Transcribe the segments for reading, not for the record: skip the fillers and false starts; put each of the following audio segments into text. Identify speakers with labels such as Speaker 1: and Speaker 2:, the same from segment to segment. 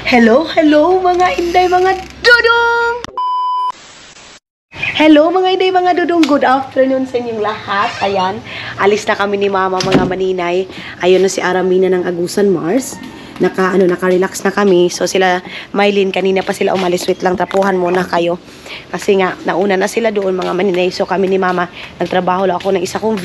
Speaker 1: Hello, hello mga inday, mga dudong! Hello mga inday, mga dudong. Good afternoon sa inyong lahat. Ayan, alis na kami ni Mama mga maninay. Ayun na si Aramina ng Agusan Mars. Naka-relax na kami. So sila, Mylene, kanina pa sila umalis. Wait lang, tapuhan muna kayo. Kasi nga, nauna na sila doon mga maninay. So kami ni Mama, nagtrabaho lang ako ng isa kong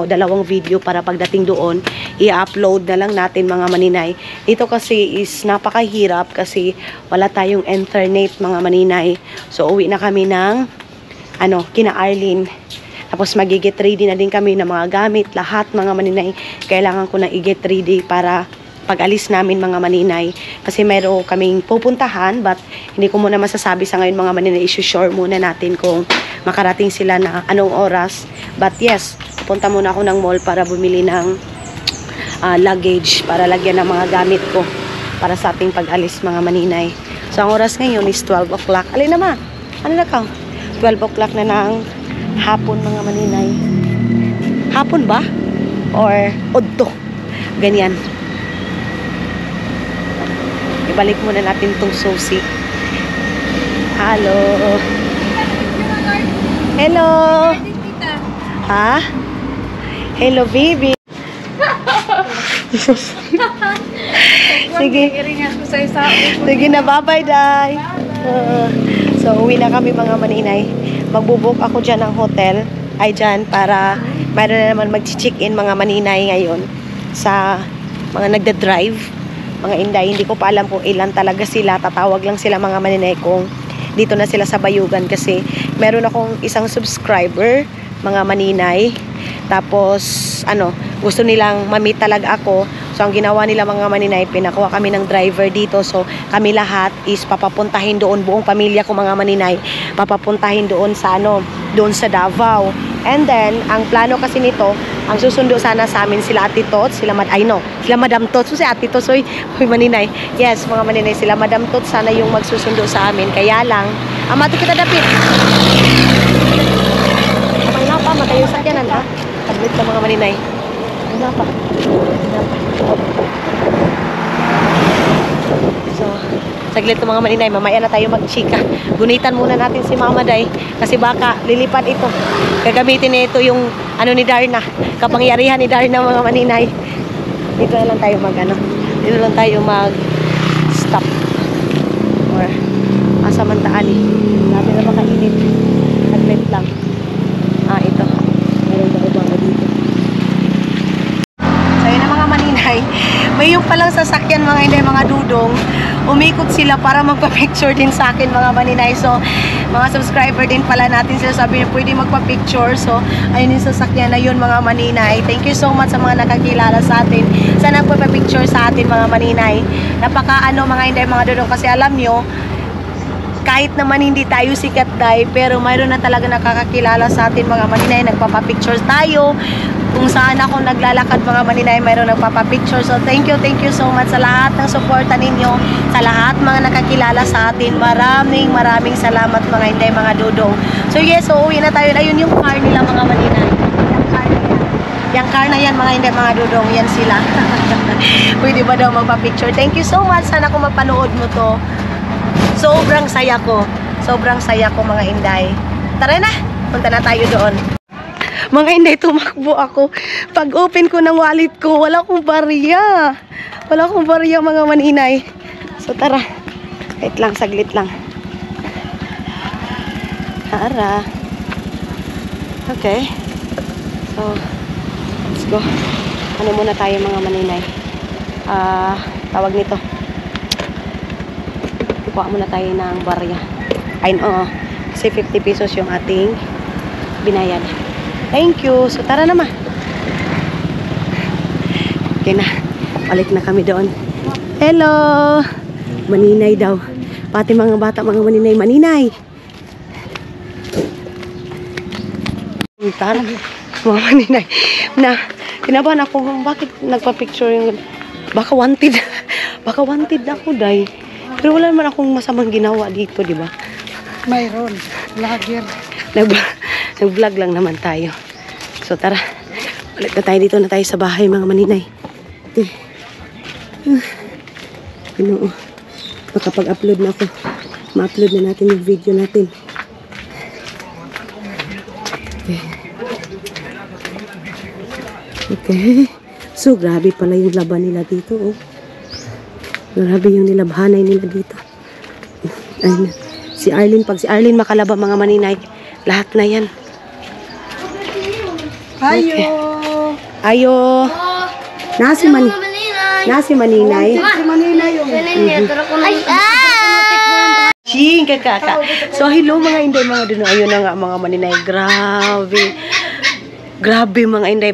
Speaker 1: dalawang video para pagdating doon, i-upload na lang natin mga maninay. Ito kasi is napakahirap kasi wala tayong internet mga maninay. So uwi na kami ng kina Arlene. Tapos mag-get ready na din kami ng mga gamit, lahat mga maninay. Kailangan ko na i-get ready para pag-alis namin mga maninay. Kasi mayroon kaming pupuntahan, but hindi ko muna masasabi sa ngayon mga maninay. Issue-share muna natin kung makarating sila na anong oras. But yes, pupunta muna ako ng mall para bumili ng luggage para lagyan ng mga gamit ko para sa ating pag-alis mga maninay. So ang oras ngayon is 12 o'clock. Alin naman? Ano na ka? 12 o'clock na ng hapon mga maninay. Hapon ba? Or odto? Ganyan. Ibalik muna natin tong susi. Hello. Hello. Ha? Hello, baby. Sige. Sige na, bye-bye, Day. So, uwi na kami mga maninay. Magbubuk ako dyan ng hotel. Ay dyan para mayroon na naman mag-check-in mga maninay ngayon sa mga nagda-drive. Mga inday, hindi ko pa alam kung ilan talaga sila. Tatawag lang sila mga maninay kung dito na sila sa Bayugan kasi meron akong isang subscriber mga maninay. Tapos gusto nilang ma-meet talaga ako. So ang ginawa nila mga maninay, pinakuha kami ng driver dito. So kami lahat is papapuntahin doon, buong pamilya ko mga maninay, papapuntahin doon sa doon sa Davao. And then ang plano kasi nito, ang susundo sana sa amin sila Ate Tot, sila Madam Tot. So si Ate Tot, uy maninay. Yes, mga maninay, sila Madam Tot sana yung magsusundo sa amin. Kaya lang, amati kita dapit. Kapag nga pa, matayo sa kyanan ha. Tablet ka mga maninay. Nga pa. So, saglit to mga maninay, mamaya na tayo magchika. Gunitan muna natin si Mama Day kasi baka lilipad ito. Gagamitin nito yung ni Darna, kapangyarihan ni Darna mga maninay. Dito na lang tayo dito lang tayo mag stop or asamantaan natin na makainit. Saglit lang. Ito. Meron daw ba dito. So yun na mga maninay. May yung palang sasakyan mga hindi, mga dudong. Umikot sila para magpa-picture din sa akin mga maninay. So, mga subscriber din pala natin sila, sabi niya pwede magpa-picture. So, ayun yung sasakyan na yun mga maninay. Thank you so much sa mga nakakilala sa atin. Sana magpa-picture sa atin mga maninay. Napaka mga hindi, mga dudong. Kasi alam nyo, kahit naman hindi tayo sikat dahil, pero mayroon na talaga nakakakilala sa atin mga maninay. Nagpapa-picture tayo. Kung saan ako naglalakad mga maninay, mayroon nagpapapicture. So thank you so much sa lahat ng suporta ninyo, sa lahat mga nakakilala sa atin. Maraming salamat mga inday, mga dudong. So yes, so uwi na tayo. Ayun yung car nila mga maninay. Yung car na yan mga inday, mga dudong. Yan sila. Pwede ba daw magpapicture? Thank you so much. Sana kung mapanood mo to. Sobrang saya ko. Sobrang saya ko mga inday. Tara na, punta na tayo doon. Mga inday, tumakbo ako. Pag open ko ng wallet ko, wala akong barya. Wala akong barya mga maninay. So tara. Wait lang, saglit lang. Tara. Okay. So, let's go. Muna tayo mga maninay. Tawag nito. Kuha muna tayo ng barya. Ay, kasi 50 pesos yung ating binayad. Thank you. So, tara naman. Okay na. Balik na kami doon. Hello! Maninay daw. Pati mga bata, mga maninay. Maninay! Tara. Mga maninay. Kinabahan ako. Bakit nagpa-picture yung... Baka wanted. Baka wanted ako, day. Pero wala naman akong masamang ginawa dito, di ba?
Speaker 2: Mayroon. Vlogger.
Speaker 1: Nag-vlog lang naman tayo. So tara, balik na tayo, dito na tayo sa bahay mga maninay. Ginoo. makapag-upload na ako. Ma-upload na natin yung video natin. Okay. Okay. So, grabe pala yung laban nila dito, oh. Grabe yung nilabhanay nila dito. Ayun. Si Arlene, pag si Arlene makalaba mga maninay, lahat na yan.
Speaker 2: Ayo.
Speaker 1: Okay. Ayo. Nasi maninay.
Speaker 2: Si Manila yung.
Speaker 1: Ching, kakaka. So, hello mga inday, mga duno. Ayun na nga mga maninay. Grabe. Grabe mga inday.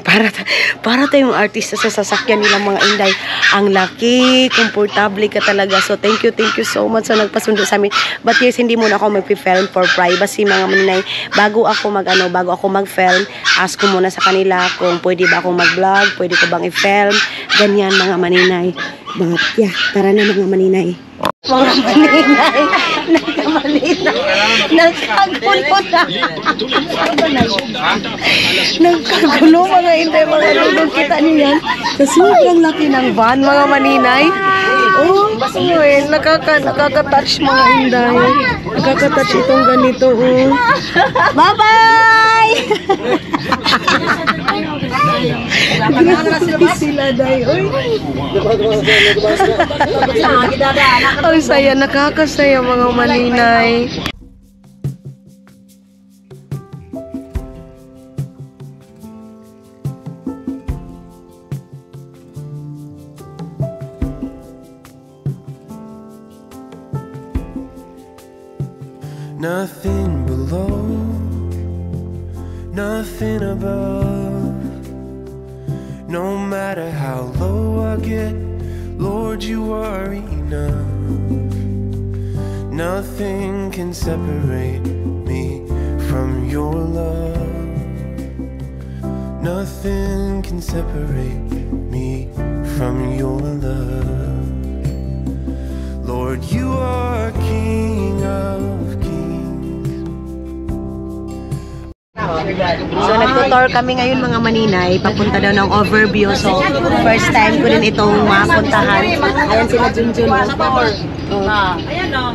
Speaker 1: Para tayong artista sa sasakyan nilang mga inday. Ang laki, komportable ka talaga. So, thank you so much sa nagpasundo sa amin. But yes, hindi muna ako mag-film for privacy mga maninay. Bago ako mag-film, ask ko muna sa kanila kung pwede ba akong mag-vlog, pwede ko bang i-film. Ganyan mga maninay. But yeah, tara na mga maninay. Mga maninay, nagkagulo na. Nagkagulo mga inday, mga lulong kita niyan. Sa sobrang laki ng van, mga maninay. Oh, nakaka-touch mga inday. Nakaka-touch itong ganito. Oh. Bye-bye! Sila day. Ang saya, nakakasaya mga maninay.
Speaker 3: Nothing below, nothing above. No matter how low I get, Lord, you are enough. Nothing can separate me from your love. Nothing can separate me from your love. Lord, you are King of Kings.
Speaker 1: So, nagtutor kami ngayon mga maninay. Papunta daw ng overview. So, first time ko din itong mapuntahan. Ayan sila Junjun.
Speaker 4: Ayan o.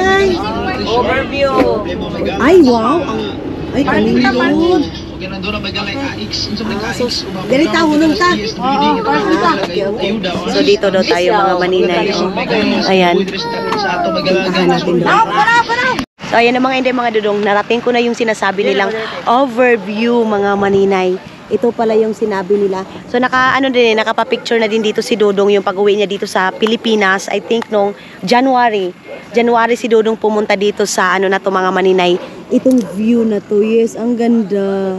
Speaker 1: Ay!
Speaker 4: Overview.
Speaker 1: Ay, wow! Ay, kanindot. So, ganito, hunong ka. So, dito daw tayo mga maninay. Oh. Ayan. Puntahan natin daw. So, ayan na mga hindi mga dudong. Narating ko na yung sinasabi nilang overview mga maninay. Ito pala yung sinabi nila. So, nakapa-picture na din dito si Dodong yung pag-uwi niya dito sa Pilipinas. I think nung January si Dodong pumunta dito sa na to mga maninay. Itong view na to. Yes, ang ganda.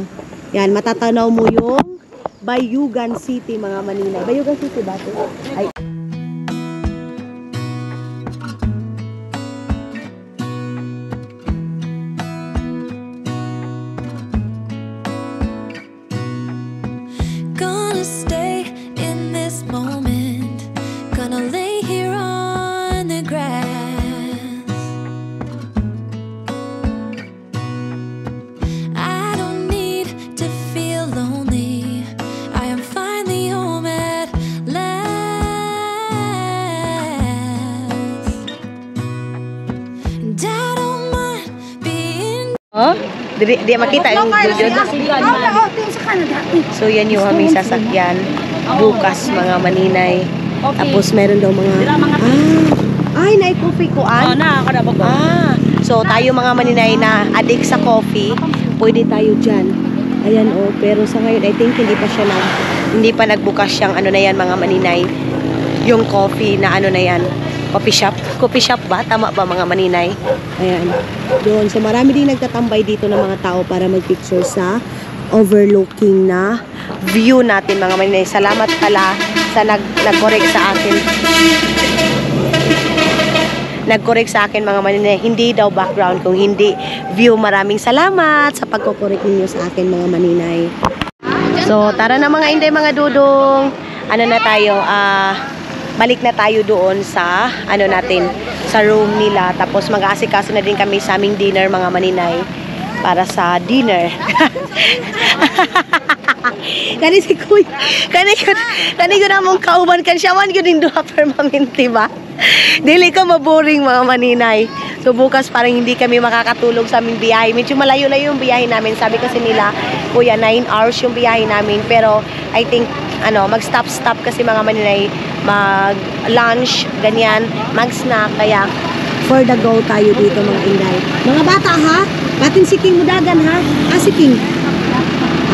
Speaker 1: Yan, matatanaw mo yung Bayugan City mga maninay. Bayugan City ba ito? Ay. Oh, di makita yung Junjun. So yan yung aming sasakyan bukas mga maninay. Tapos meron daw mga ay na coffee ko so tayo mga maninay na addict sa coffee, pwede tayo diyan. Ayan oh, pero sa ngayon I think hindi pa nagbukas siyang na yan mga maninay. Yung coffee na na yan. Coffee shop ba? Tama ba mga maninay? Ayan. Doon. So marami din nagtatambay dito ng mga tao para mag-picture sa overlooking na view natin mga maninay. Salamat pala sa nag-correct sa akin. Nag-correct sa akin mga maninay. Hindi daw background kung hindi view. Maraming salamat sa pagko-correct ninyo sa akin mga maninay. So tara na mga inday mga dudong. Na tayo? Balik na tayo doon sa natin, sa room nila. Tapos mag-aasikaso na din kami sa aming dinner mga maninay para sa dinner. Kani si Kuya, kani ko na mong kauban kan siya man gyud ning duha permanente ba? Dili ka maboring mga maninay. So bukas parang hindi kami makakatulog sa aming biyahe. Medyo malayo-layo yung biyahe namin. Sabi kasi nila, kuya, 9 hours yung biyahe namin. Pero I think, mag-stop-stop kasi mga maninay, mag-lunch, ganyan, mag-snack. Kaya for the go tayo dito mga inday. Mga bata ha, batin si King Mudagan ha. Si King.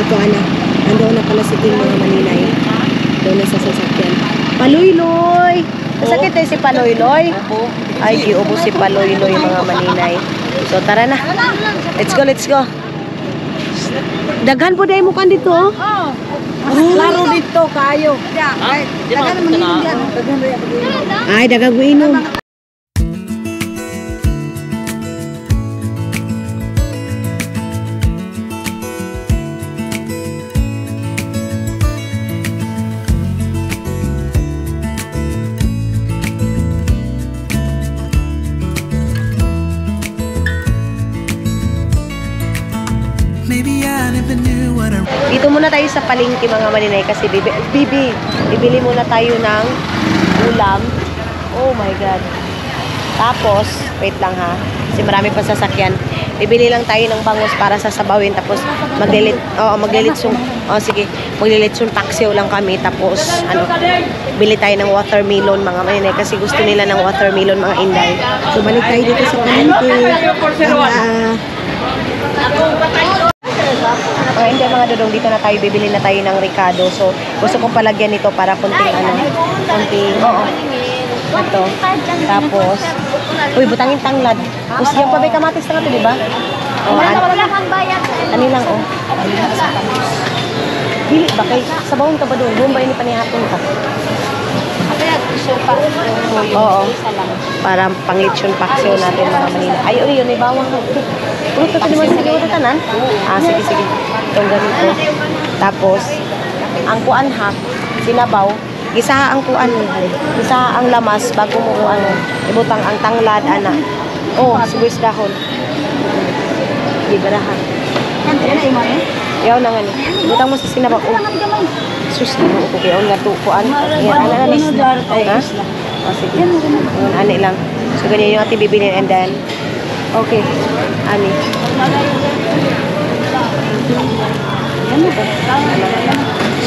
Speaker 1: Ato nandoon na pala si King mga maninay. Doon na sa sasakyan. Paloy-loy! Masakit si Paloy-loy. Ay, giubo si Paloy-loy mga maninay. So, tara na. Let's go, let's go. Daghan po dahil mo kan dito.
Speaker 2: Klaro dito, kayo. Dagan naman yun yan.
Speaker 1: Ay, dagang inom.
Speaker 3: Maybe I never knew what I
Speaker 1: Dito muna tayo sa palengke mga maninay kasi bibili muna tayo ng ulam. Oh my God. Tapos, wait lang ha. Kasi marami pa sasakyan. Bibili lang tayo ng bangus para sasabawin. Tapos, maglilitsong paksiw lang kami. Tapos, bili tayo ng watermelon mga maninay. Kasi gusto nila ng watermelon mga inday. So, balik tayo dito sa palengke. Hindi mga dudong, dito na tayo, bibili na tayo ng Ricardo. So, gusto kong palagyan nito para konting ito. Tapos, butangin tanglad. Tapos, yung pabay kamatis na ito, di ba? Ano lang, Dili ba kay, sabawon ka ba doon? Doon ba yun ipanihapon ka? Oo. Para panglitsyon paksiw natin mga manila. Ay, yun, may bawang. Puro ito naman sige mo tanan? Sige. Itong ganito. Tapos, ang kuan sinabaw. Gisaha ang kuan. Gisaha ang lamas bago mo kuan. Ibutang ang tanglad, sibuyas dahon. Gibarahan. Yaw na nga ni. Ibutang mo sa sinabaw. Sus, ko kayo nga to kuan. Yan, sige. Ani lang. So, ganyan yung ating bibilin and then, okay. Ani.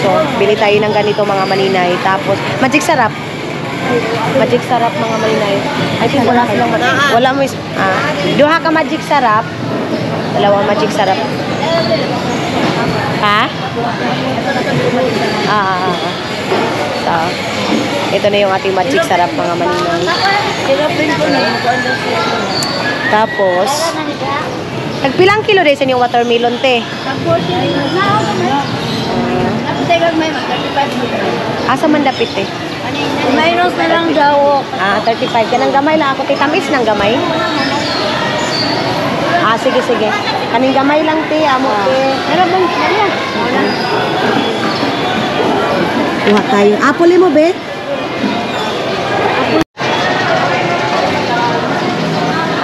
Speaker 1: So, bili tayo ng ganito mga maninay. Tapos, magic sarap. Magic sarap mga maninay. I think wala silang wala mo duha ka magic sarap. Dalawang magic sarap. Ha? So, ito na yung ating magic sarap mga maninay. Tapos, nagpilang kilo rin sa inyong watermelon, te? Asa man dapit, te?
Speaker 2: Mayroon na lang daw.
Speaker 1: 35. Kanang gamay lang ako, te. Tamis ng gamay. Sige. Kaning gamay lang, te. Amo, te. Meron bang kaya? Kuha tayo. Apple mo, be?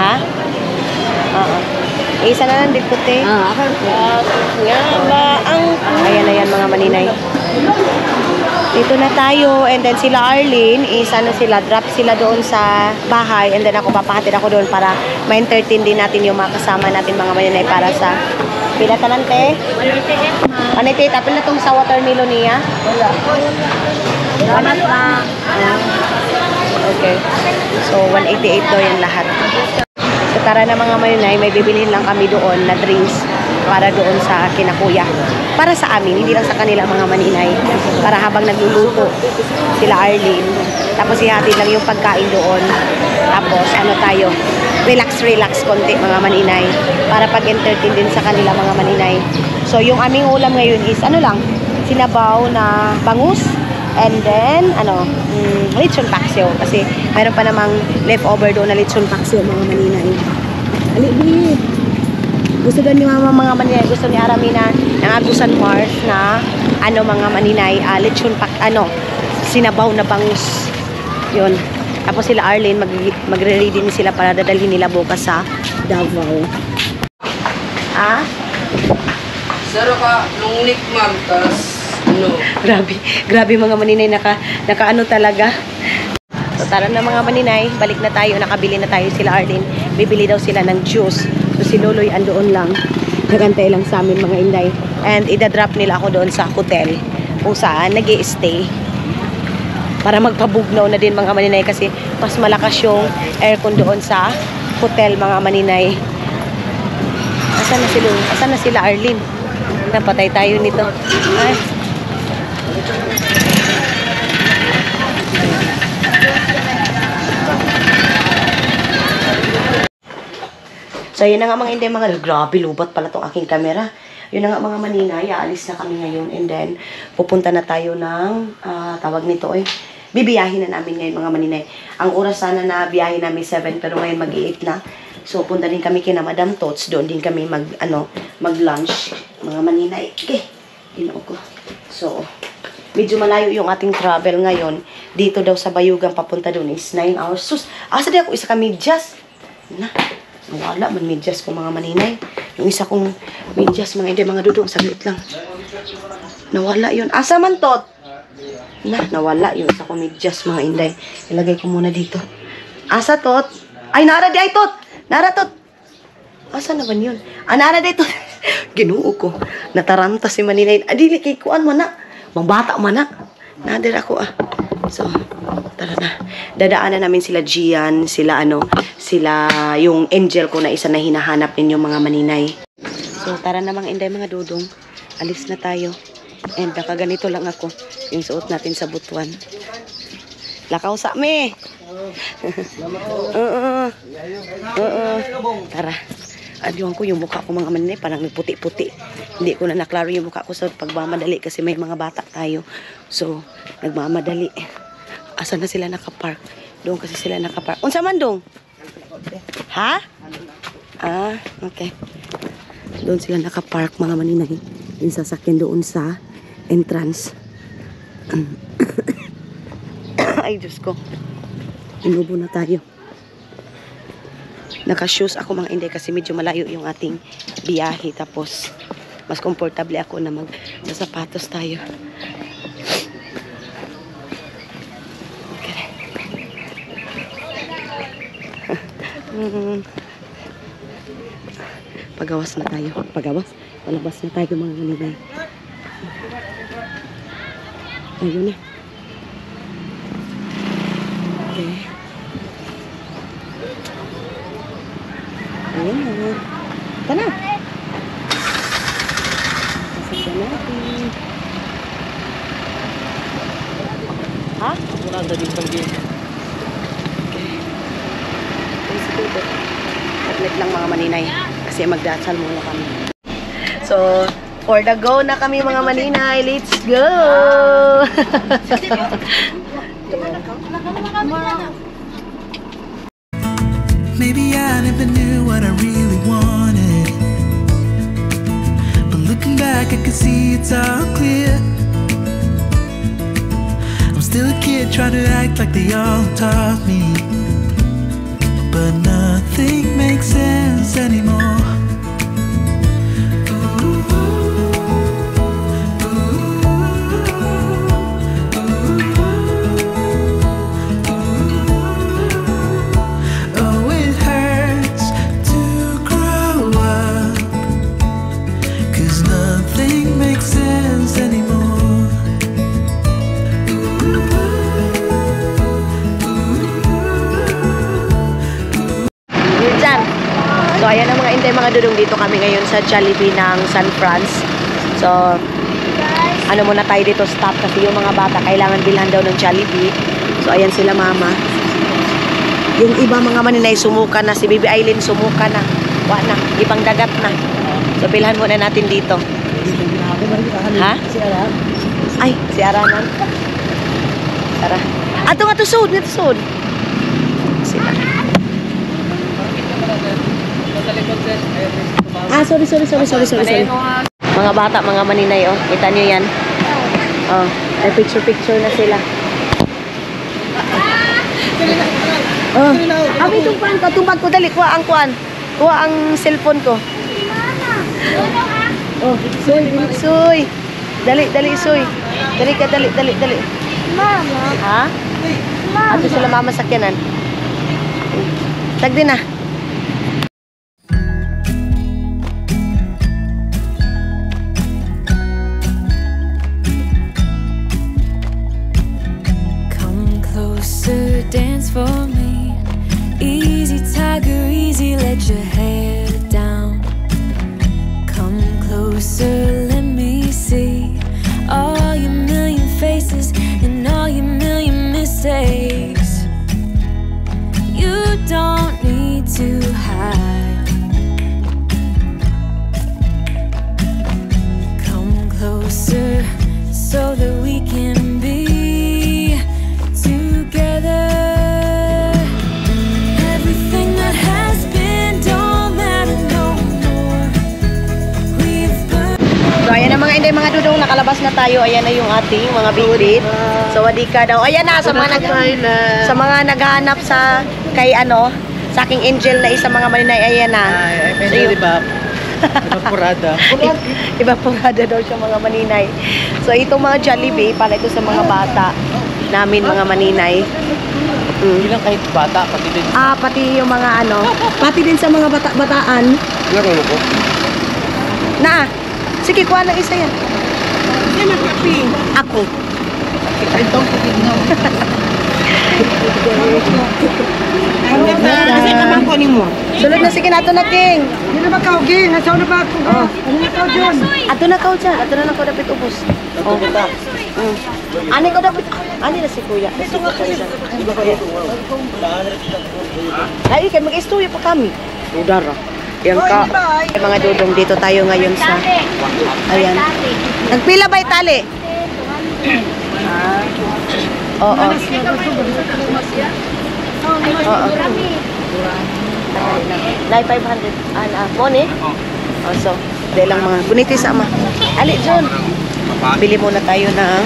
Speaker 1: Ha? Oo. Isa na lang dito, te. Ayan mga maninay. Dito na tayo. And then sila Arlene, drop sila doon sa bahay. And then ako, papahatid ako doon para ma-entertain din natin yung mga kasama natin mga maninay para sa pila talante. Panite, tapin na itong sa watermelon niya. Wala. Okay. So, 188 daw yung lahat. So, tara na mga maninay, may bibilihin lang kami doon na drinks para doon sa kinakuya. Para sa amin, hindi lang sa kanila mga maninay. Para habang nagluluto sila Arlene. Tapos ihatid lang yung pagkain doon. Tapos tayo, relax konti mga maninay. Para pag-entertain din sa kanila mga maninay. So yung aming ulam ngayon is sinabaw na bangus. And then, lechon paksiw. Kasi mayroon pa namang leftover doon na lechon paksiw mga maninay. Alibi! Gusto doon ni mama mga maninay, gusto ni Aramina ng Agusan Mars na mga maninay, lechon sinabaw na bangus. Yun. Tapos sila Arlene, magre-ready din sila para dadalhin nila bukas sa Davao.
Speaker 4: Saro ka, nung nikmag, tas,
Speaker 1: Grabe mga maninay, naka talaga. So, tara na mga maninay, balik na tayo, nakabili na tayo sila Arlene. Bibili daw sila ng juice. So si Loloy andoon lang. Nagantay lang sa amin mga inday. And idadrop nila ako doon sa hotel kung saan nag-i-stay. Para magpabugnaw na din mga maninay kasi mas malakas yung aircon doon sa hotel mga maninay. Asan na sila Arlene? Napatay tayo nito. Ay. So, yun na nga mga hindi, mga grabe, lubat pala tong aking camera. Yun na nga mga maninay, aalis na kami ngayon and then pupunta na tayo ng, tawag nito bibiyahin na namin ngayon mga maninay. Ang oras sana na biyahin namin 7 pero ngayon mag-8 na. So, punta din kami kina Madam Tots, doon din kami mag-lunch mga maninay. Okay, ginoo ko. So, medyo malayo yung ating travel ngayon. Dito daw sa Bayugan papunta doon is 9 hours. Sus, asa di ako isa ka medyas. Nawala man medyas ko mga maninay. Yung isa kong medyas mga hindi mga dudong saglit lang. Nawala yun. Asa man tot? Nawala yung isa kong medyas mga inday. Ilagay ko muna dito. Asa tot? Ay nara di ay tot. Nara tot. Asa naman yun? Nara di tot. Ginoo ko. Nataranta si maninay. Adili kay kuan mo na. Mambata man na. Nadir ako So, tara na. Dadaanan namin sila Gian, sila yung angel ko na isa na hinahanap ninyo mga maninay. So, tara na mga inday, mga dudong. Alis na tayo. And nakaganito lang ako. Yung suot natin sa butuan. Lakaw sa me. Tara. Adiwan ko yung mukha ko mga maninay, parang nagputi-puti. Hindi ko na naklaro yung mukha ko sa pagmamadali kasi may mga bata tayo. So, nagmamadali. Asan na sila nakapark? Doon kasi sila nakapark. Unsa man dong? Ha? Okay. Doon sila nakapark mga maninay. Yung sasakyan doon sa entrance. Ay, Diyos ko. Inubo na tayo. Naka-shoes ako mga hindi kasi medyo malayo yung ating biyahe. Tapos, mas komportable ako na mag-sapatos tayo. Pagawas na tayo. Palabas na tayo mga maninay. Ayun na. Okay. Ayun na. Ito na. Sasakyan natin. Ha? Wala na din pang game. Saglit lang mga maninay kasi magdasal muna kami. So, for the go na kami mga maninay. Let's go!
Speaker 3: Maybe I never knew what I really wanted, but looking back I can see it's all clear. I'm still a kid trying to act like they all taught me, but nothing makes sense anymore. Oh, it hurts to grow up, 'cause nothing makes sense anymore.
Speaker 1: So, ayan ang mga intay mga dudong, dito kami ngayon sa Jollibee ng San Franz. So, ano muna tayo dito, stop kasi yung mga bata kailangan bilhan daw ng Jollibee. So, ayan sila mama. Yung iba mga maninay sumuka na, si Baby Aileen sumuka na. Na, ibang dagat na. So, bilhan muna natin dito. Ha? Ay, si Aranan. Tara. Ato nga to sud, nito sud. Sila. Sorry. Mga bata, mga maninay, oh. Kita nyo yan. Oh, may picture na sila. Oh, abi itong kuhan ko, tumbag ko, dali, kuha ang kuhan. Kuha ang cellphone ko. Oh, Soy. Dali, Soy. Dali ka, dali.
Speaker 2: Mama.
Speaker 1: Ha? Ato sila mama sakyanan. Tagdi na.
Speaker 5: Come closer, dance for me. Easy, tiger, easy, let your hair down. Come closer, let me see all your million faces and all your million mistakes. You don't need to hide. Come closer so that we can be together. Everything that has been don't matter no more. We've burned.
Speaker 1: So, ayan na mga inday, mga dudong, nakalabas na tayo. Ayan na yung ating mga bibit. So, wadika daw. Ayan na, sa mga naghahanap sa, kay ano, sa aking angel na isa mga maninay, ayan na. So, yung,
Speaker 4: Evaporada.
Speaker 1: Evaporada daw siya mga maninay. So, itong mga Jollibee, para ito sa mga bata namin, mga maninay.
Speaker 4: Hindi lang kahit bata, pati din.
Speaker 1: Pati yung mga ano, pati din sa mga bataan.
Speaker 4: Laro ko.
Speaker 1: Na, sige, kuha ng isa yan. Ako.
Speaker 4: Itong pagignaw.
Speaker 2: Kasi naman ko ni mo.
Speaker 1: Sulod na, sige na, ato na, King.
Speaker 2: Hindi na ba kao, Ging? Nasaw na ba ako? Ano na kao dyan?
Speaker 1: Ato na kao dyan. Ato na lang ko dapat ubos. Oh. Ani ko dapat. Ani na si Kuya. Ito nga Kuya. Ay, kay mag-istuyo pa kami. Udara. Yan ka. Ay, mga dudong, dito tayo ngayon sa... Ayan. Nagpila ba yung tali? Oo. Oo. Nay 500. Money? Oh, so, dahil lang mga buniti sa ama. Ali, John. Bili muna tayo ng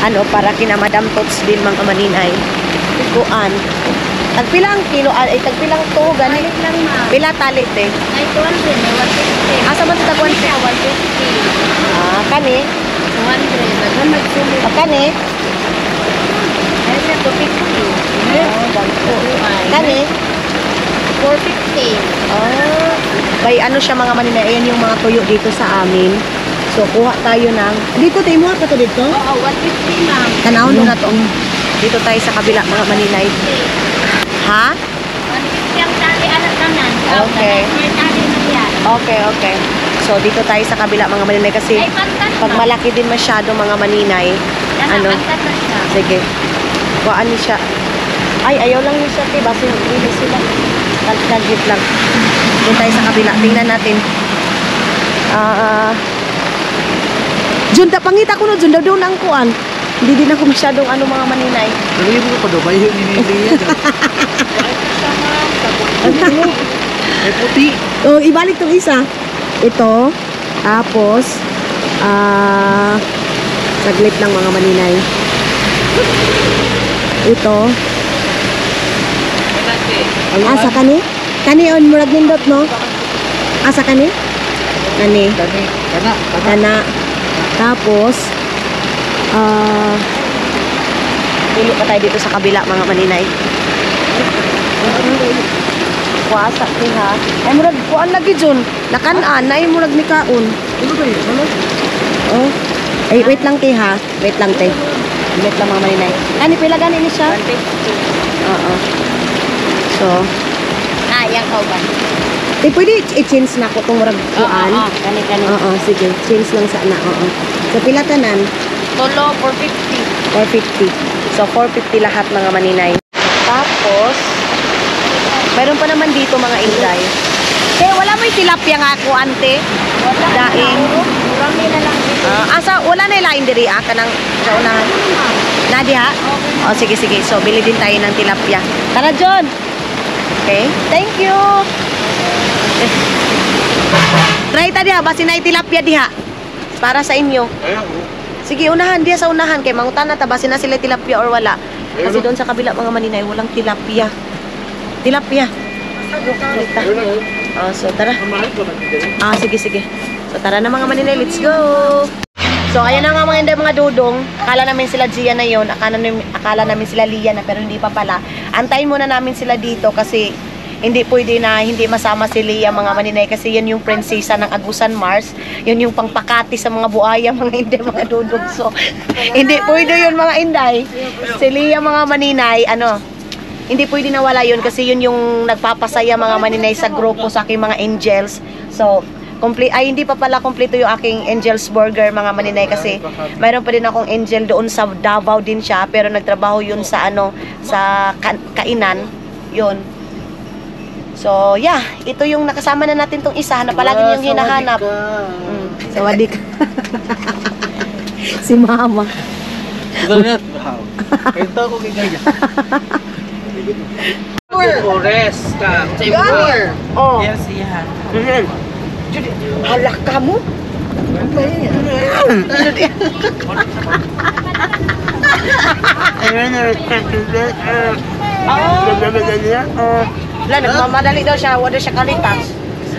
Speaker 1: ano, para kina Madam Tots din mga maninay. Kuan. Tagpilang kilo, ay tagpilang to, gani. Pila tali, te.
Speaker 6: Ay, 200,
Speaker 1: Asa man sa tagwan?
Speaker 6: 150.
Speaker 1: Kani.
Speaker 6: 200.
Speaker 1: Kani.
Speaker 6: Ay, sa 250.
Speaker 1: Kani.
Speaker 6: 450.
Speaker 1: May ano siya mga maninay. Ayan yung mga tuyo dito sa amin. So, kuha tayo ng... Dito, tayo mo ka to dito?
Speaker 6: Oo, 150 ma'am.
Speaker 1: Tanaw na to. Dito tayo sa kabila mga maninay. Ha?
Speaker 6: 150 ang tali alat kanan.
Speaker 1: Okay.
Speaker 6: May tali na yan.
Speaker 1: Okay, okay. So, dito tayo sa kabila mga maninay kasi
Speaker 6: Ay, pantat
Speaker 1: pag malaki din masyado mga maninay, ano?
Speaker 6: Pantat na siya.
Speaker 1: Sige. Kuhaan niya siya. Ay, ayaw lang niya siya. Basta hindi sila. Kagit lang. Doon tayo sa kabila. Tingnan natin. Jun, pangita ko no, Jun, daw ang kuan. Hindi din ako masyadong ano mga maninay.
Speaker 4: Nalili mo pa daw, bayo ni Nili yan. May puti.
Speaker 1: Oh, ibalik tong isa. Ito. Tapos, saglit lang mga maninay. Ito. Asa kani? Kani on murag nindot no? Asa kani? Kani. Kana. Tapos, pili pa tayo dito sa kabila mga maninay. Kuasa ni ha. Ay murag kuan lagi Jun. Nakan-an na murag ni kaon. Oh. Ay wait lang kay ha. Wait lang te. Wait lang mga maninay. Kani pila gani ni siya? 150. Oo. So,
Speaker 6: Yang kau ba?
Speaker 1: pwede i-change na ko itong murag kuan.
Speaker 6: Kani.
Speaker 1: Oo, sige. Change lang sana. Oo. So, pila tanan?
Speaker 6: Tolo, 450.
Speaker 1: 450. So, 450 lahat mga maninay. Tapos, mayroon pa naman dito mga inday. Kaya wala mo yung tilapia nga ako, ante. Daing.
Speaker 6: Murang nila lang dito.
Speaker 1: Asa, wala na ilain diri ka ng sa unahan. Nadia? O, sige. So, bili din tayo ng tilapia. Tara, John! Okay? Thank you! Try ta diha, basi na tilapia diha. Para sa inyo. Sige, unahan diha sa unahan. Kay mangutan na ta, basi na sila tilapia or wala. Kasi doon sa kabila mga maninay, walang tilapia. Tilapia. So tara. Sige. So tara na mga maninay, let's go. So, ayan na nga mga inday, mga dudong. Akala namin sila Gia na yon, akala namin sila Lia na, pero hindi pa pala. Antayin muna namin sila dito kasi hindi pwede na hindi masama si Lia mga maninay kasi yan yung prinsesa ng Agusan Mars. Yun yung pangpakati sa mga buaya mga inday, mga dudong. So, hindi pwede yun mga inday. Si Lia mga maninay, hindi pwede nawala yun kasi yun yung nagpapasaya mga maninay sa grupo sa aking mga angels. So, hindi pa pala kompleto yung aking Angel's Burger mga maninay kasi mayroon pa din akong angel doon sa Davao din siya pero nagtrabaho yun sa sa kainan yun. So yeah, ito yung nakasama na natin tong isa na palagi niyong hinahanap. Sawadik. Si mama.
Speaker 4: Ganyan. Ito ko kigaya. Forest ka.
Speaker 1: Gamer. Oh.
Speaker 4: Yes, yeah.
Speaker 1: Halak kamu. Wala, nagmamadali daw siya. Wala siya kalitas.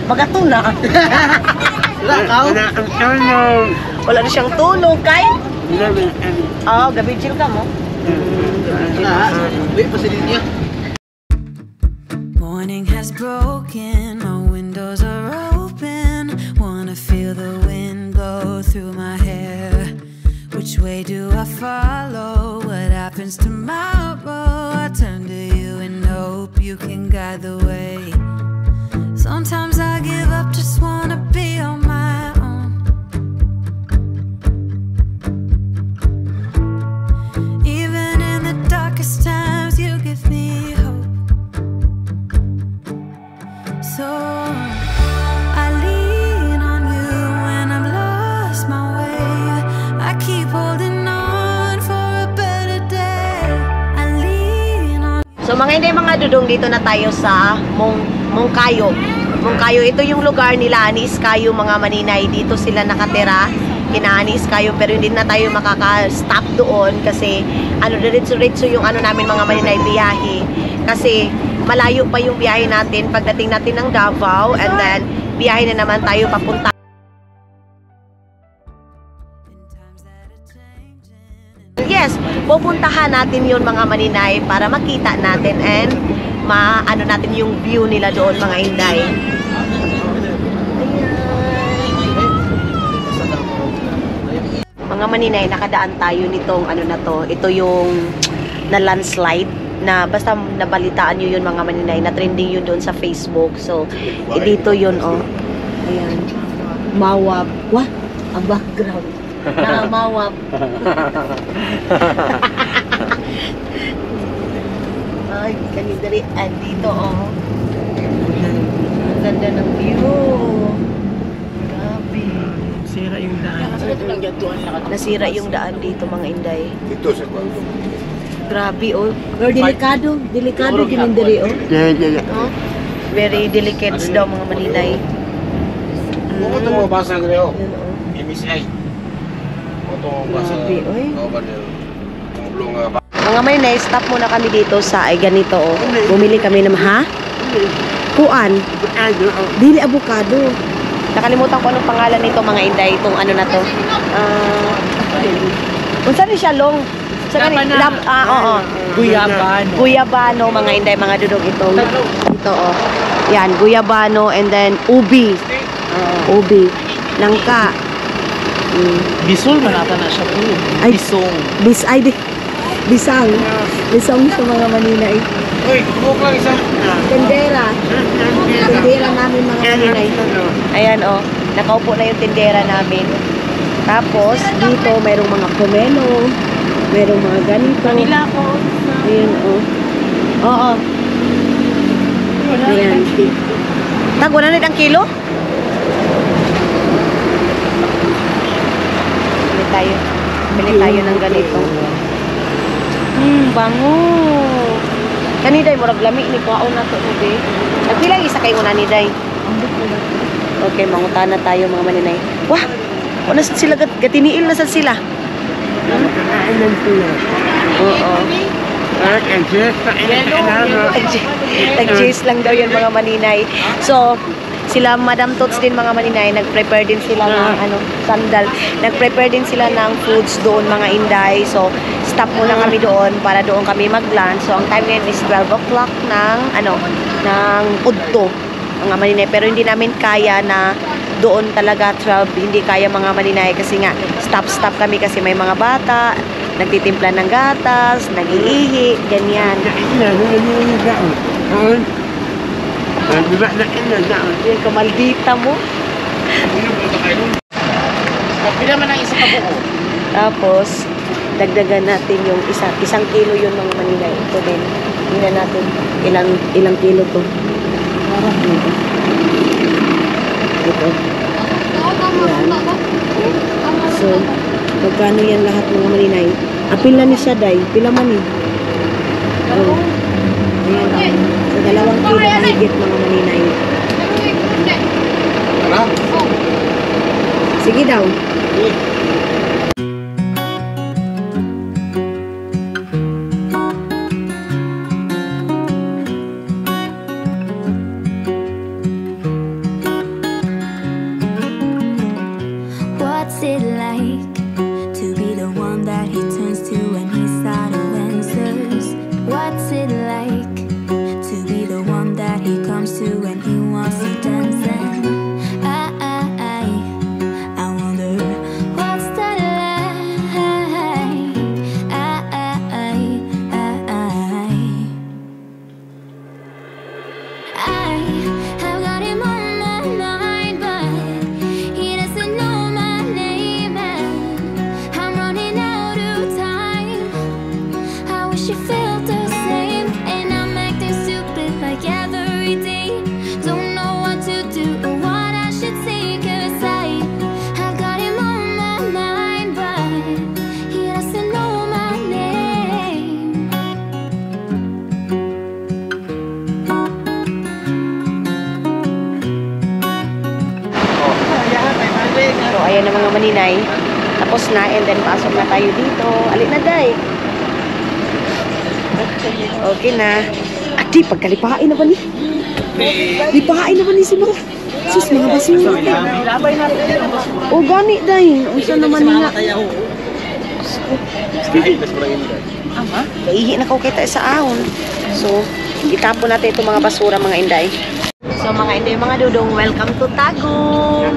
Speaker 1: Magatuna. Wala na siyang tulog kay. Gabi chill ka mo.
Speaker 5: Morning has broken, my windows are open. Wanna feel the wind blow through my hair. Which way do I follow? What happens tomorrow? I turn to you and hope you can guide the way. Sometimes I give up, just wanna be on my own. Even in the darkest times, you give me hope. So I lean on you when I'm lost my way. I keep holding on for a better day. I lean on.
Speaker 1: So mga hindi mga dudong, dito na tayo sa Mongkayo. Mongkayo, ito yung lugar nila ni Iskayo mga maninay. Dito sila nakatira kina ni Iskayo pero hindi na tayo makaka-stop doon kasi diretso-diretso yung namin mga maninay biyahe. Kasi malayo pa yung biyahe natin pagdating natin ng Davao and then biyahe na naman tayo papunta. Yes, pupuntahan natin yun mga maninay para makita natin and natin yung view nila doon mga inday. Mga maninay, nakadaan tayo nitong na to. Ito yung na landslide na basta nabalitaan nyo yun mga maninay, na trending yun doon sa Facebook. So, dito yun ayan, Mawab. What? Ang background na Mawab. Ay, kanidari. Dito ang ganda ng view. Grabe.
Speaker 4: Sira yung daan.
Speaker 1: Nasira yung daan dito mga inday.
Speaker 7: Ito sa Kwangdo.
Speaker 1: Grabe Pero delikado ginindari Very delicate daw mga maninay.
Speaker 7: Kung ito mga basa ng reo,
Speaker 1: Yun
Speaker 7: MSI. Ito mga basa
Speaker 1: Grabe, oy.
Speaker 7: Mga blong ba?
Speaker 1: Mga maninay, stop muna kami dito sa ganito Bumili kami ng kuan. Dili avocado. Nakalimutan ko anong pangalan nito mga inday, itong na to. Kung saan siya long?
Speaker 4: Guyabano.
Speaker 1: Guyabano mga inday, mga dudog ito. Yan, guyabano and then ubi. Ubi. Langka.
Speaker 4: Bisul manata na siya po.
Speaker 1: Ay,
Speaker 4: Bisong.
Speaker 1: Bisang. Bisang sa mga maninay.
Speaker 7: Uy, kubok lang isa.
Speaker 1: Tendera. Tendera namin mga maninay. Ayan nakaupo na yung tendera namin. Tapos dito mayroong mga pomelo. Mayroong mga ganito.
Speaker 6: Kanila ko.
Speaker 1: Ayan Oo. Ayan. Tag, 100 ang kilo? Bili tayo ng ganito. Bango. Kaniday, murag lami ni kuwaon na to, ube. Nagpilang isa kayo na ni Day. Okay, mangutana tayo mga maninay. Wah! Wala sila, gatiniil na sila. Oo. Nag-jizz lang daw yan mga maninay. So, si Sila Madam Tots din mga maninay, nag-prepare din sila ng sandal. Nag-prepare din sila ng foods doon mga inday. So, stop muna kami doon para doon kami mag-lunch. So, ang time ngayon is 12 o'clock ng udto mga maninay. Pero hindi namin kaya na doon talaga 12. Hindi kaya mga maninay kasi nga stop kami kasi may mga bata, nagtitimpla ng gatas, nag-iihi, ganyan. Yan, kamaldita mo.
Speaker 4: Pila man ang isa ka buo.
Speaker 1: Tapos, dagdagan natin yung isang kilo yun mga maninay. Ito din. Tingnan natin ilang kilo to. Ito. Yan. So, magkano yan lahat mga maninay? Apil na ni siya, day. Pila man eh. Oh. Ayan. So, 2 kilo mahigit mga maninay.
Speaker 7: Ano?
Speaker 1: Sige daw.
Speaker 5: What's it like to be the one that he turns to when he's out of answers? What's it like to be the one that he comes to when he wants to dance? And I wonder what's that like? I have got him on my mind, but he doesn't know my name, and I'm running out of time. I wish he felt the same, and I'm acting stupid like every day. Don't know what to do or what I should say, 'cause I've got him on my mind, but he doesn't know my name.
Speaker 1: So, ayan na mga maninay. Tapos na, and then pasok na tayo dito. Alin na, day. Okay na. Adi, pagkalipain na ba ni? Lipain na ba ni si mga? Sus, mga basura. O, gani, day. Unsa naman nga. Naihi na ko kita sa ahon. So, itapon natin itong mga basura, mga inday. So, mga inday, mga dudong, welcome to Tagum!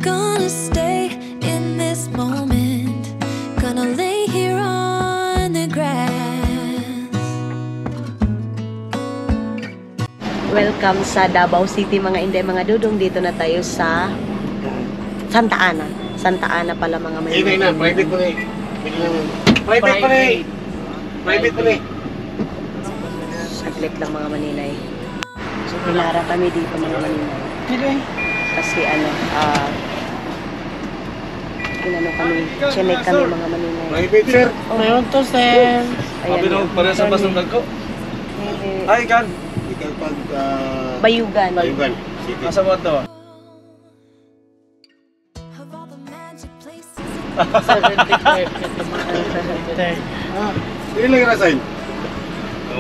Speaker 5: Gonna stay in this moment. Gonna lay here on the grass.
Speaker 1: Welcome sa Davao City mga inday, mga dudong. Dito na tayo sa Santa Ana. Santa Ana pala mga
Speaker 7: Hindi
Speaker 1: maninay.
Speaker 7: na, private po na eh. Private po na eh. Private po na eh.
Speaker 1: Saglit lang mga maninay. So, pinara kami dito mga maninay. Kasi kami, chinek kami mga maninay.
Speaker 7: Private, sir.
Speaker 4: Mayon to, sir.
Speaker 7: Sabi nung para sa basong ko. Ay, kan. Ikaw pag...
Speaker 1: Bayugan.
Speaker 7: Bayugan. Asa mo ito?
Speaker 5: Of all the magic places.
Speaker 7: Hindi lang rasain.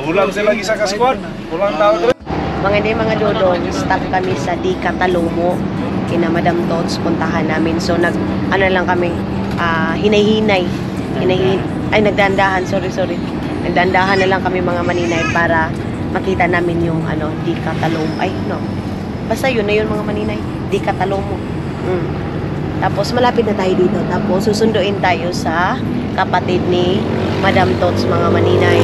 Speaker 7: Ulang sila isa ka squad. Ulang tao doon.
Speaker 1: Mga hindi mga dudong, stop kami sa Di Catalomo. Kina Madam Tots, puntahan namin. So, lang kami, hinay-hinay. Ay, nagdandahan, sorry. Nagdandahan na lang kami mga maninay para makita namin yung, Di Catalomo. Ay, no. Basta yun na yun mga maninay. Di Catalomo. Tapos, malapit na tayo dito. Tapos, susunduin tayo sa kapatid ni Madam Tots, mga maninay.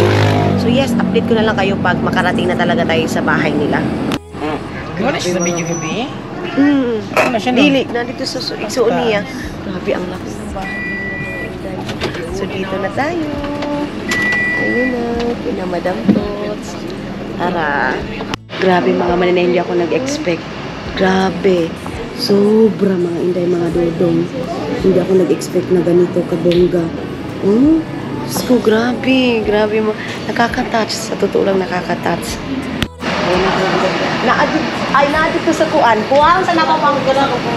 Speaker 1: So, yes, update ko na lang kayo pag makarating na talaga tayo sa bahay nila.
Speaker 4: Ano siya sa video gabi?
Speaker 1: Ano siya dili, nandito sa Igsuon niya. Grabe, ang laki ng bahay nila. So, dito na tayo. Ayun na, kina Madam Tots. Tara. Grabe mga maninay, hindi ako nag-expect. Grabe. Sobra mga inday, mga dodong. Hindi ako nag-expect na ganito kabongga. Oh, Diyos ko, grabe. Grabe mo. Nakaka-touch. Sa totoo lang nakaka-touch. Naadit ko sa kuan. Kuwang sa nakapangkala ko po.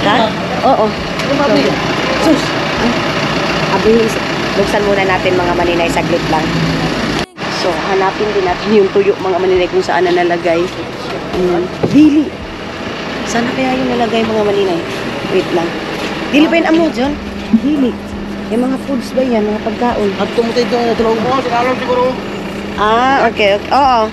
Speaker 1: Ha? Oo. Sus! Abi, buksan muna natin mga maninay, saglit lang. So, hanapin din natin yung tuyo mga maninay kung saan na nalagay. Dili. Sana kaya yung nalagay mga maninay? Wait lang. Dili ba yun amo, John? Dili. Yung mga foods ba yan? Mga pagkaon?
Speaker 4: At tumutay doon, tulong mo, sinalong siguro.
Speaker 1: Okay. Oo.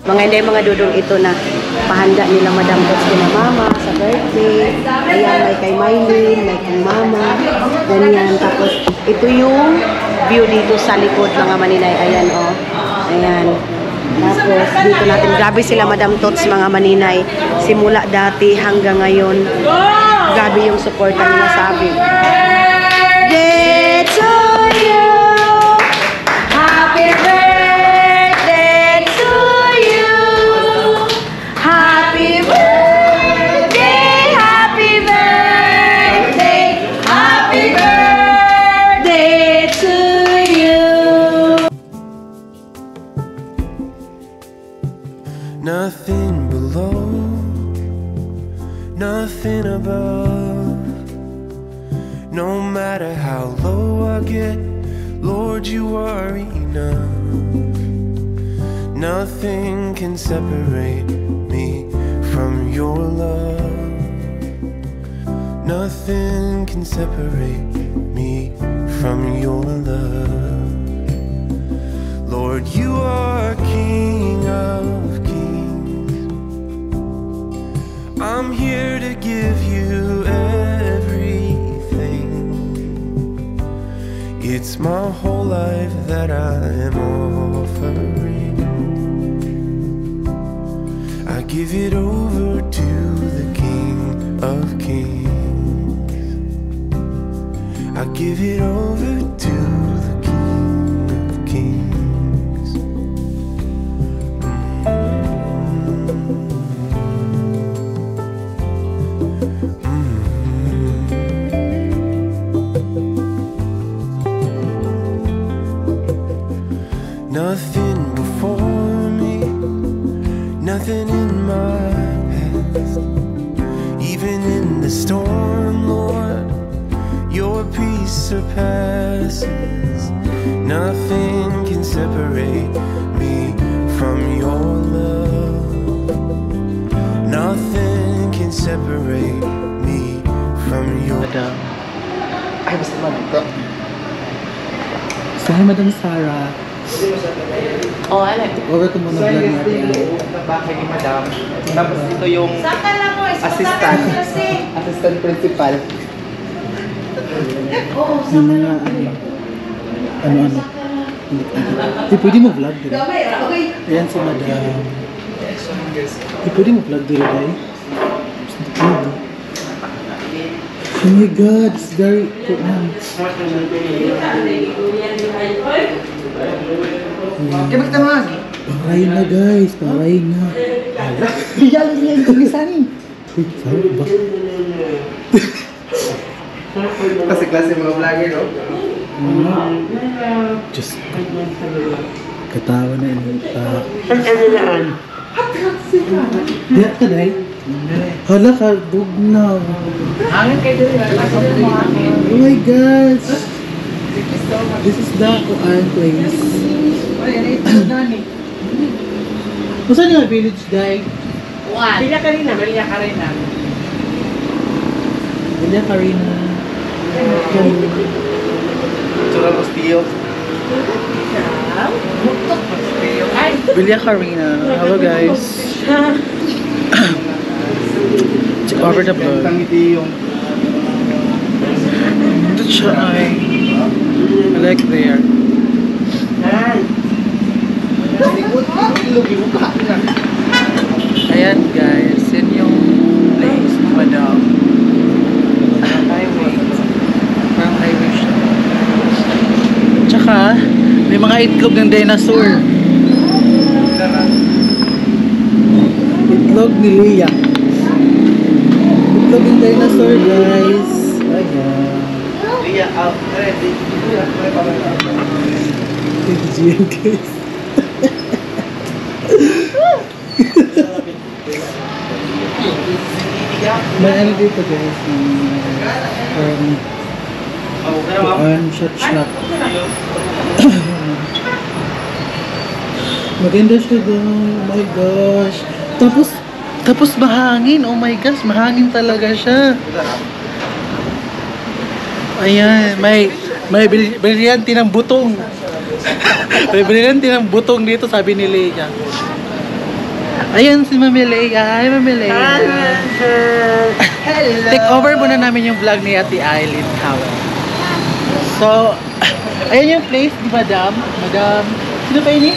Speaker 1: Mga hindi, mga dudong ito na pahanda nila Madam Bots kina Mama sa birthday. Ayan, may kay Mylene, may kay Mama. Ganyan. Tapos, ito yung view dito sa likod mga maninay. Ayan, oh. Ayan. Tapos, dito natin. Grabe sila Madam Tots mga maninay. Simula dati hanggang ngayon. Grabe yung suporta nila sa amin. Birthday to you. Happy birthday to you. Happy birthday, happy birthday, happy birthday to you.
Speaker 3: Nothing below, nothing above. No matter how low I get, Lord, you are enough. Nothing can separate me from your love. Nothing can separate me from your love. Lord, you are King of kings. I'm here to give you everything. It's my whole life that I am offering. I give it over to the King of Kings. I give it over to the King of Kings. Nothing before me, nothing in my past. Even in the storm, Lord, your peace surpasses. Nothing can separate me from your love. Nothing can separate me from your
Speaker 4: Madam. Ay, basta Madam.
Speaker 8: Hi, Madam Sarah.
Speaker 4: Oh, ano?
Speaker 8: Over ko muna vlog natin.
Speaker 4: Bahay ni Madam. Tapos ito yung assistant principal.
Speaker 8: Yung mga ano. Di pwede mo vlog dito. Ayan si Madam. Di pwede mo vlog dito, guys. Oh my God, it's very cool.
Speaker 4: Kaya kita mo lagi?
Speaker 8: Parayin na guys, parayin na.
Speaker 4: Yalo niya yung kumisan.
Speaker 8: Wait, sabi ba?
Speaker 4: Kasi klase mga vlogger, no?
Speaker 8: Diyos ko. Katawa na yun. Diyak ka dahil? Hala ka, bugnaw.
Speaker 4: Hangin kayo doon.
Speaker 8: Oh my gosh. This is the Kuan place. Saan yung village, Day?
Speaker 4: Bilya Karina.
Speaker 8: Villa Karina.
Speaker 7: Tsura Castillo.
Speaker 8: Villa Karina. Hello guys. Check over the vlog. Ito siya ay I like there. Ayan guys, yun yung place ng Madam. Highway. Parang highway siya. Tsaka, may mga itlog ng dinosaur. Itlog ni Leia. Itlog ng dinosaur guys. Ayan.
Speaker 7: Iya, ready.
Speaker 8: Ayan guys. May ano dito guys, shot. Maganda siya guys, oh my gosh. Tapos mahangin, oh my gosh, mahangin talaga siya. Ayan, may brilyante ng butong. May brilyante ng butong dito, sabi ni Leia. Ayan si Mami Leia. Hi, Mami Leia.
Speaker 4: Hello.
Speaker 8: Take over muna namin yung vlog ni Ate Aileen Howell. So, ayan yung place ni Madam. Sino pa ini?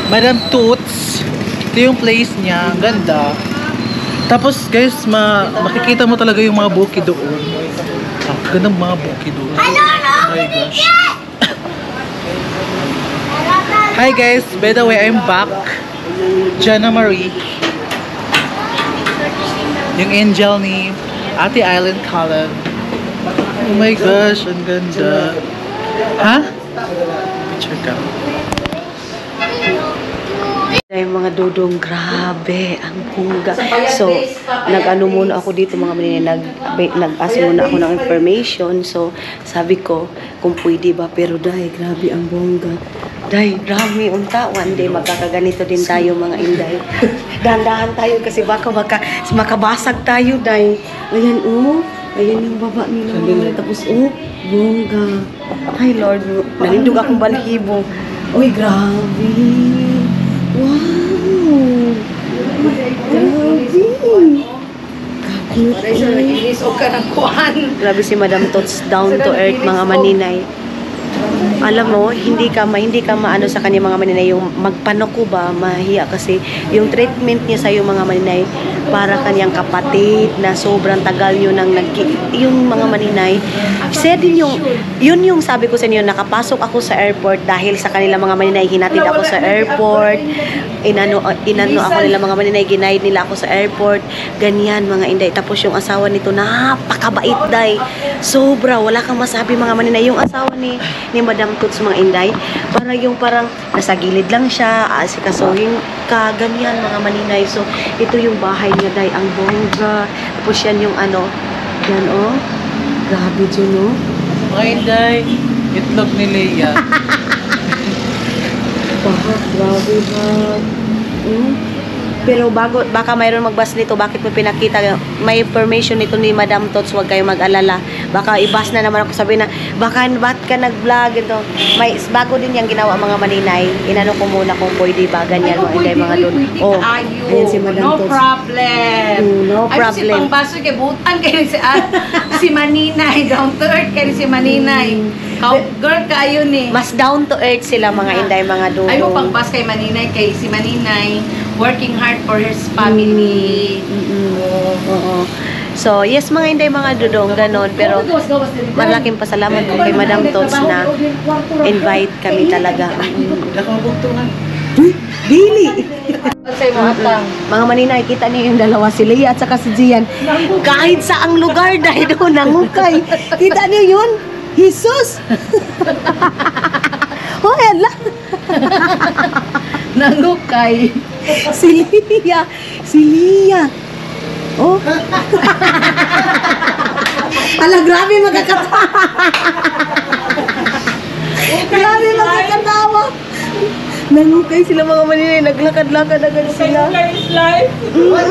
Speaker 8: Madam Toots. Ito yung place niya. Ang ganda. Tapos guys, makikita mo talaga yung mga bukid doon. Gandang mga bukid doon. Oh my gosh. Hi guys, by the way, I'm back. Jana Marie. Yung angel ni Ate Aileen Howell. Oh my gosh, ang ganda. Ha? Picture ka.
Speaker 1: Ay, mga dudong, grabe, ang bongga. So, nag-ano muna ako dito mga maninay, nag-ask muna ako ng information. So, sabi ko, kung pwede ba, pero dahil, grabe ang bongga. Dahil, grabe, unta, one day, magkakaganito din tayo mga inday. Dahan-dahan tayo kasi baka makabasag tayo, dahil. Ayan, oh, ayan yung baba nila. Tapos, oh, bongga. Ay, Lord, nalindog akong balhibo. Uy, grabe. Wow! Grabe! Grabe si Madam Tots, down to earth mga maninay. Alam mo, hindi ka maano sa kanya mga maninay, yung magpanoko ba, mahiya kasi yung treatment niya sa yung mga maninay para kanyang kapatid na sobrang tagal nyo nang yung mga maninay. Said din yun yung sabi ko sa inyo, nakapasok ako sa airport dahil sa kanila mga maninay, hinatid ako sa airport, inano ako nila mga maninay, ginaid nila ako sa airport, ganyan mga inday. Tapos yung asawa nito, napakabait day, sobra, wala kang masabi mga maninay. Yung asawa ni Madam Toots mga inday, parang nasa gilid lang siya, asikasuhin ka, ganyan mga maninay. So ito yung bahay niya day, ang bongga. Tapos yan yung ano, yan oh, grabe dyan oh.
Speaker 8: Mga inday, itlog ni Leia.
Speaker 1: Grabe ba? Pero baka mayroon magbas nito, bakit mo pinakita? May permission nito ni Madam Tots, huwag kayo mag-alala. Baka ibas na naman ako, sabi na, bakit ka nag-vlog ito? May bago din yung ginawa mga maninay. Inano ko muna kung pwede ba, ganyan mga doon. Oh, ayan si Madam Tots.
Speaker 2: No problem.
Speaker 1: No problem.
Speaker 2: Ay, si Pangbaso kay butan kayo si Maninay, down to earth kayo si Maninay. Girl kayo ni.
Speaker 1: Mas down to earth sila mga inday, mga doon.
Speaker 2: Ay mo Pangbas kay Maninay, kay si Maninay working hard for his family.
Speaker 1: Oo. So, yes mga inday, mga dudong, ganon. Pero, malaking pasalamat ko kay Madam Tots na invite kami talaga. Dili! Mga maninay, kita niyo yung dalawa, si Leia at saka si Gian. Kahit sa ang lugar dahil doon, nangukay. Kita niyo yun? Jesus! Oh, hala!
Speaker 2: Nangukay.
Speaker 1: Si Leia. Oh. Ala, grabe magkakatawa. Grabe magkakatawa. Nangukay sila mga maninay, naglakad-lakad agad sila.
Speaker 4: Life! What?